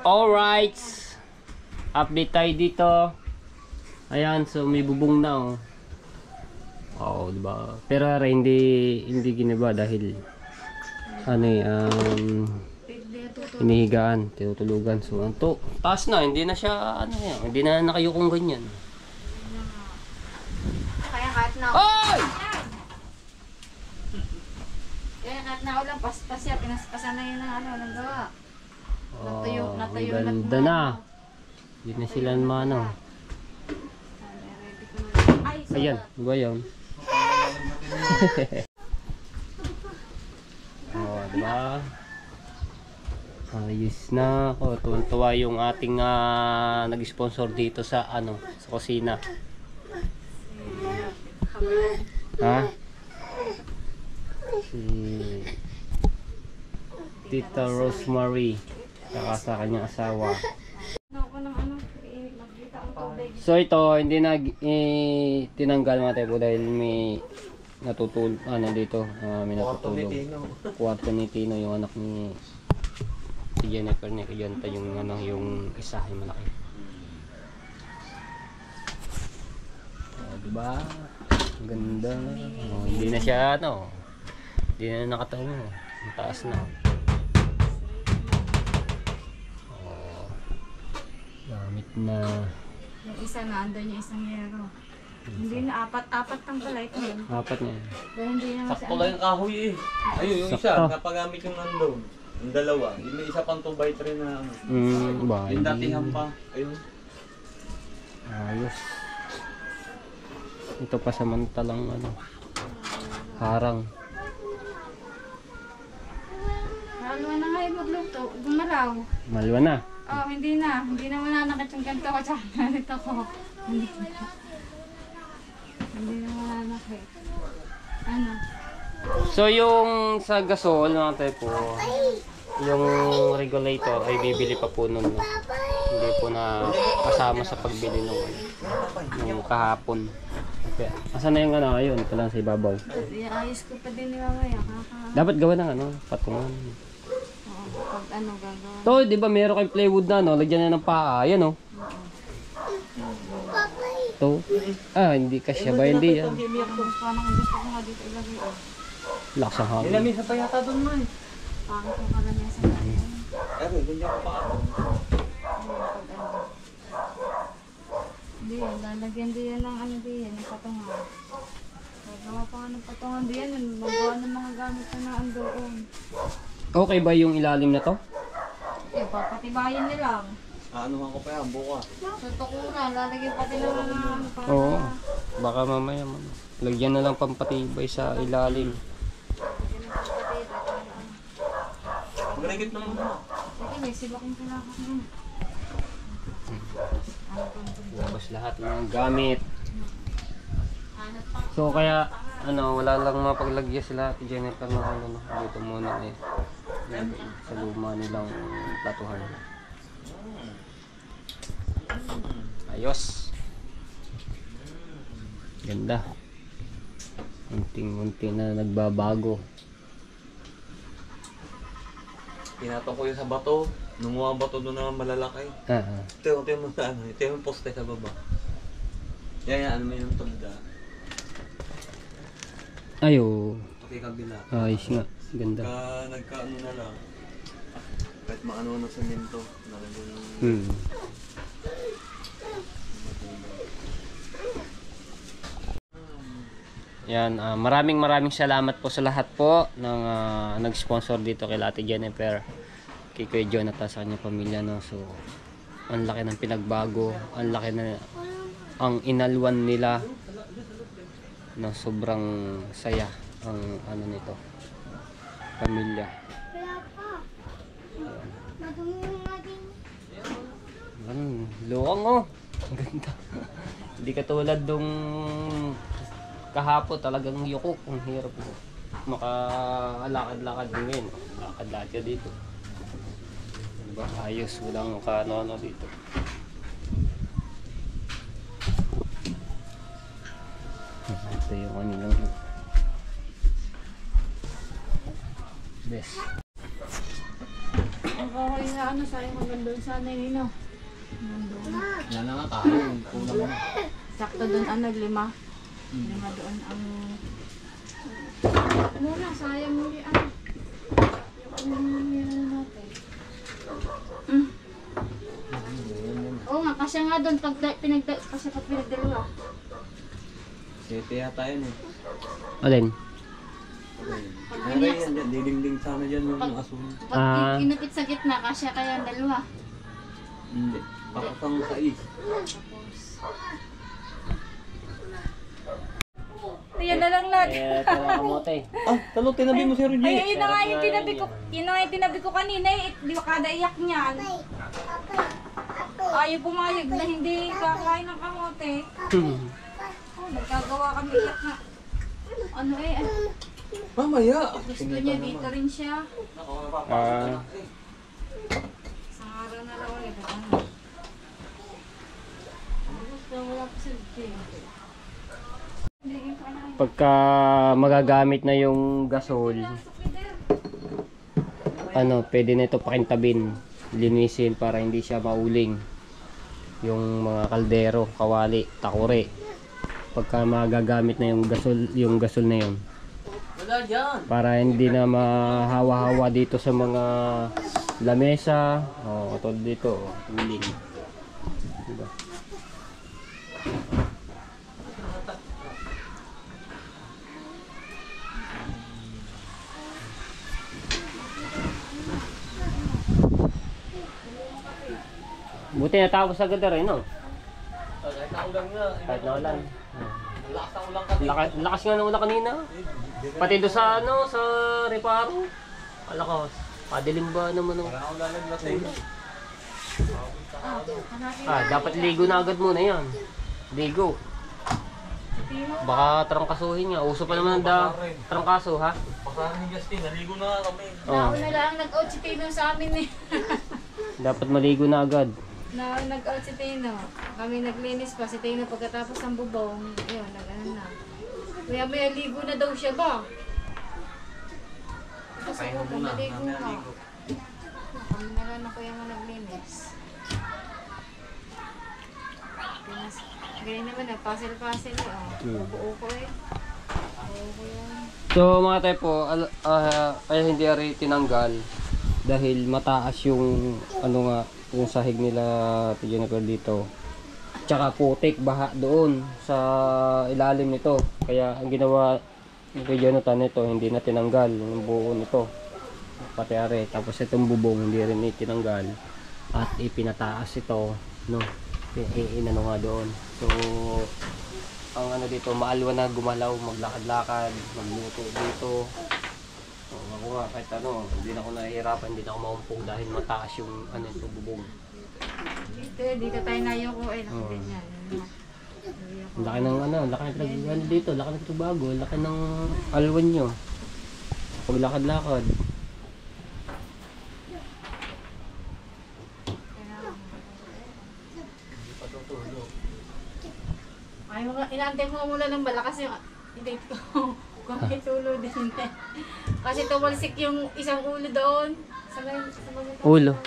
Alright. Update tayo dito. Ayan, so may bubong na oh. Oo, diba? Pero hindi giniba dahil ano hinihigaan, tinutulugan. So, anto, taas na, hindi na siya hindi na nakayukong ganyan. Kaya kahit na Oy! Kaya kahit na ulang paspas siya, pinaspasan na yun ng gawa. Natuyo ganda na. Hindi na sila mano. Ayan, diba yun? Oh, diba? Ayos na ako. Tuwan-tuwa yung ating nag-sponsor dito sa sa kusina. Ha? Si Tita Rosemary saka sa kanyang asawa. So ito hindi tinanggal mga tepo dahil may dito may natutulog. Kwarto ni Tino yung anak ni si Jennifer ni Kayanta yung isa yung malaki. Diba? Ang ganda. Hindi na siya hindi na nakatayo. Ang taas na. Gamit na. Yung isa na, andun yung isang yero. Hindi na, apat ng pala ito. Apat na yan. Pero hindi na sakto lang yung kahoy eh. Ayun, yung isa, napagamit yung nandun. Yung dalawa. Yung may isa pang 2x3 na yung datihan pa. Ayun. Ayos. Ito pa samantalang harang. Malwa na nga yung magluto, gumalaw. Malwa na. Oh, hindi na mananakit yung ganito ko tsaka ganito ko. Hindi na mananakit. Ano? So yung sa gasol mga tayo po, yung regulator ay bibili pa po nun. Hindi po na kasama sa pagbili nung kahapon. Okay. Asan na yung ayun? Ito lang sa ibabaw. Iayos ko pa din ni mamaya. Dapat gawa ng patungan. Pag gagawin. To, di ba meron kayong plywood na lagyan na ng paa. Ayan To. Hindi kasya ba? Hindi yan. Gusto ko nga dito ilagay. Lakas ang hangin. Nilamig sa payata doon mo eh. Pangit yung kalanya sa kanya. Pero, ganyan ko pa ako. Hindi yan, lalagyan din yan ng ng patungan. Gagawa pa nga ng patungan din yan, magawa ng mga gamit na andoon. Okay ba yung ilalim na to? Papatibayin nila. Ano ko pa yan, buka. Sa tukuran, lalagyan pati ng mga para... Oo. Baka mamaya lagyan na lang pampatibay sa ilalim. Magregit naman mo. Sige, may sibaking palakas na. Labas lahat ng gamit. So kaya wala lang mapaglagyan sila at Jennifer na dito muna sa luma nilang platuhan. Ayos. Ganda. Unting-unti na nagbabago. Tinatong ko yung sa bato. Nunguha ang bato doon na malalaki. Ito yung poste sa baba. Yan, mo yung tulda. Ayo. Pati kabila. Ayos nga. Ganda. Nagkaano na lang. Kahit maano ng semento. Nalagyan ng... Yan, maraming salamat po sa lahat po ng nag-sponsor dito kay Ate Jennifer, kay Kuya Jonathan sa kanyang pamilya So, ang laki ng pinagbago, ang laki na ang inalwan nila. Sobrang saya ang nito. Pamilya. Luwang Ganda. Hindi katulad nung kahapon talagang yukok. Ang hirap mo. Makalakad-lakad din. Lakad-lakad ka dito. Diba? Ayos. Walang ano dito. Ito yung kanilang best. ano, sayang hanggang doon sana yun, no? Nandun. Yan na nga tayo. Kulang na. Sakto doon, ano, 5. 5 doon ang... Ano lang, sayang mo yung ano. Yung ano natin. Oo nga, kasi nga doon, pag pinagdalawa. Sete yata yun eh. Alin? Ay, yan dyan. Didingding sana dyan yung aso. Pag kinapit sa gitna, kasi kaya 2. Hindi. Pakasang sa is. Ayan na lang natin. Eh, tama kamote. Ah, talo, tinabi mo si Roger. Ay, yun na nga yung tinabi ko. Yun na nga yung tinabi ko kanina eh. Di ba kada iyak niyan? Ayaw pumayag na hindi kakain ng kamote. Oh, nagkagawa kami iyak na. Ano eh, Mamaya. gusto niya dito rin siya. Ah, Isang araw na lang ulit. Ano? Gusto, wala pa sa dito. pagka magagamit na yung gasol, ano, pwede na ito pakintabin, linisin para hindi siya mauling. Yung mga kaldero, kawali, takore. Pagka magagamit na yung gasol na yun. Wala dyan. Para hindi na mahawa-hawa dito sa mga lamesa. O, katulad dito, uling. Diba? Buti natapos agad na rin, no? Kahit na ulang nga. Kahit na ulan. Lakas na ulang kasi. Lakas nga ng ulan kanina. Pati doon sa ano, sa reparo. Alakas. Padilim ba naman ng... Wala akong lalaglasin. dapat ligo na agad muna yan. Ligo. Baka trangkasuhin nga. Uso pa naman ang trangkaso, ha? Pasahan ni Justin, naligo na nga kami. Oh. Nauna lang nag-out si Tino sa amin eh. Dapat maligo na agad. Nag-out si Tino. Kami naglinis pa. Si Tino pagkatapos ng bubong, yun, nag-ano na. Maya ligo na daw siya ba? Kasi Pahinga ako, muna. maligo Mamaya nga. ligo. Kami na lang ako yung naglinis. Ganyan naman na, puzzle-puzzle eh. Oh. Buo ko eh. Buo ko yan. So mga tepo, kaya hindi ari tinanggal dahil mataas yung ano nga, yung sahig nila Jennifer dito. Tsaka putik, baha doon sa ilalim nito. Kaya ang ginawa ni Jonathan nito, hindi na tinanggal yung buo nito. Pati ari, tapos itong bubong hindi rin itinanggal at ipinataas ito, no. Inano nga doon. So ang ano dito, maalwa na gumalaw, maglakad-lakad, magluto dito. So, ako nga, kahit ano, hindi na ako nahihirapan, hindi na ako maumpong dahil mataas yung ano ito, bubong. Dito tayo nayo ko eh. Ganyan. Ang laki ng ano, laki ng pinag dito, laki ng tubago, laki ng alwan nyo. Paglakad-lakad. Ay, inaantay mo muna ng malakas yung date ko. Kung may tulo din eh. Kasi tumalsik yung isang ulo doon. Sa Ulo.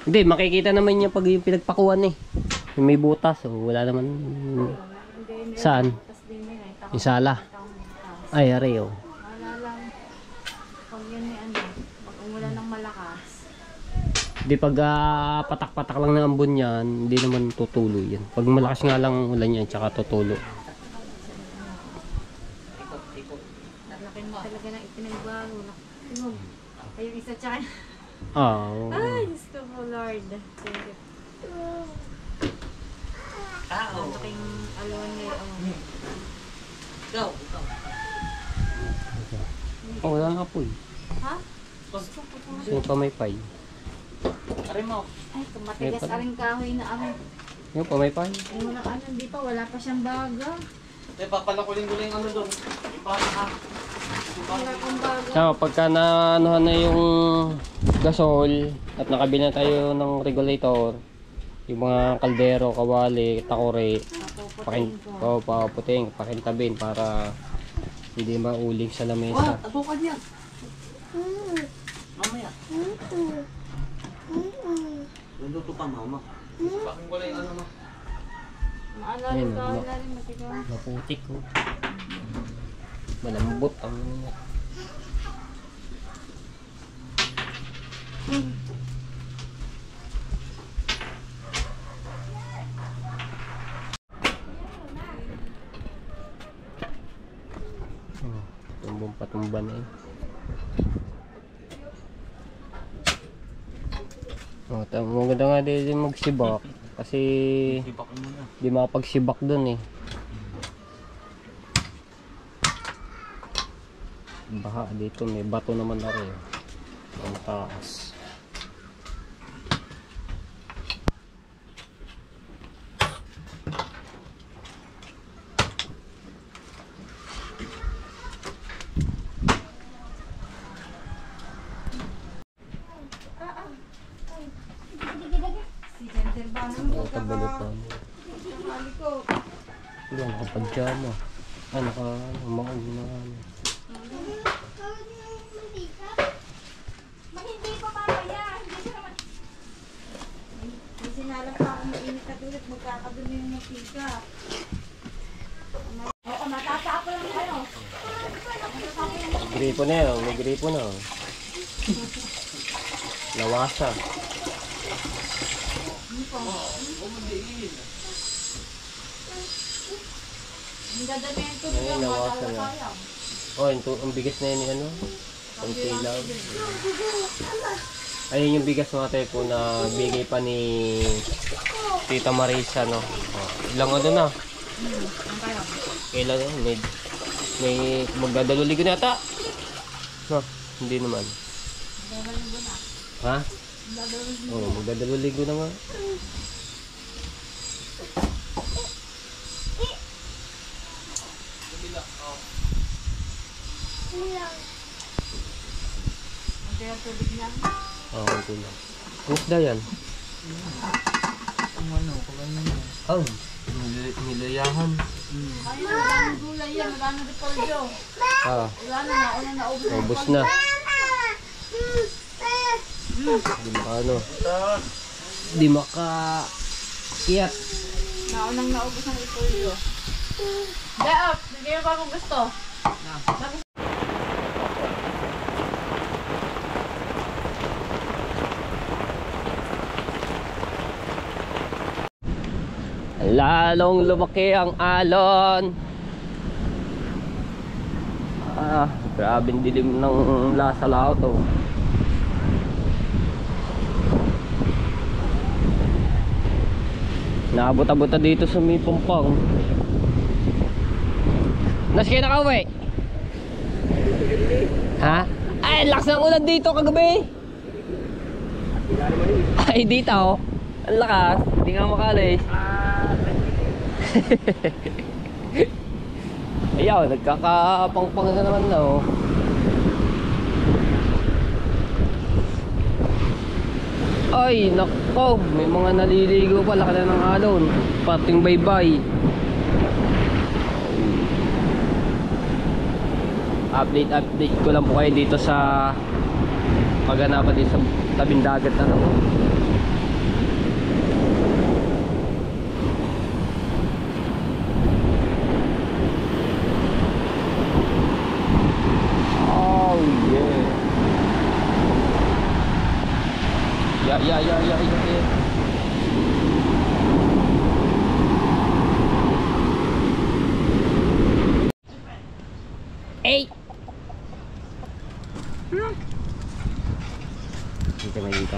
Hindi, makikita naman niya pag yung pinagpakuan eh. Yung may butas, so wala naman. Saan? Yung sala. Ay, ari oh. Wala lang. Pag yun may ano, pag umulan ng malakas. Di pag patak-patak lang ng ambon yan, hindi naman tutulo yan. Pag malakas nga lang ulan yan, tsaka tutulo. Laki mo talaga ng ipinagbago. Tingog. Ay, yung isa tsaka. Oh. Ay, Diyos ko po, Lord. Thank you. Ang laking alon ngayon. Ikaw. Oh, wala nga po eh. Ha? Sino pa may pay? Aray mo. Ay, kumatigas aring kahoy na amin. Yung pa may pay? Ay, wala ano, di pa, wala pa siyang baga. Papalakulin ko lang yung ano doon. Ipasok ha. Wala pang baga. So, pagka naanuhan na yung gasol at nakabili na tayo ng regulator, yung mga kaldero, kawali, takore, paputing, pakintabin para hindi mauling sa lamesa. Asukan yan. Mamaya. Magluto pa mama. Bakit wala yung ano ma? Maano rin ka na rin matigas. Maputik ko. Malambot ang tumbong patumba na eh. Maganda nga din magsibak kasi Sibak mo na. di mapagsibak dun eh. Baha dito, may bato naman na rin. Ang taas. Si Gender ba naman? Kabalutan. Kali ko. Hindi, nakapadyama. Maog na ano. Hindi pa papaya. Hindi siya naman. May sinalang pa ako mainit at ulit. Magkakadumi yung matika. Oo, natatapa lang kayo. Gripo na yun, may gripo na. Lawasa. Ang dadami yung tubig Ayun, ang nawasan na. sayang. Oh, ang bigas na yun ni ano? Ang silaw. Ayun yung bigas mga tayo po na bigay pa ni Tita Marisa, no? Oh, ilang ano na? Ang kayo? Kailan na? May magdadaloligo na ata? No, hindi naman. Gagawin mo na. Ha? Gagawin mo. Oh, magdadaloligo na nga. Ang kaya tubig niya. Oh, okay lang. Kusda yan. Kung ano mo. Oh, nilayahan. Ayun, ang daming gulay yan. Magano rin polyo. Ah, Wala na, nauna na ubos. ubos na. Di maka ano. Di maka kiyat. Naunang naubos ang ipolyo. Daop, bigyan mo pa kung gusto. Lalong lumaki ang alon. Grabing dilim ng Lasalao to. Naabot-abot dito sa may pumpang. Nas kayo nakauwi? Ha? Ay, lakas ng ulan dito kagabi. Ay, dito oh. Ang lakas. Hindi nga makalis. Ayaw, nagkakapangpang na naman na oh. Ay, nako, may mga naliligo pa, laki na ng alon. Pating baybay. Update ko lang po kayo dito sa paganapan dito sa tabing dagat na ako. Oh yeah. Yeah. Hey. Dito may dito.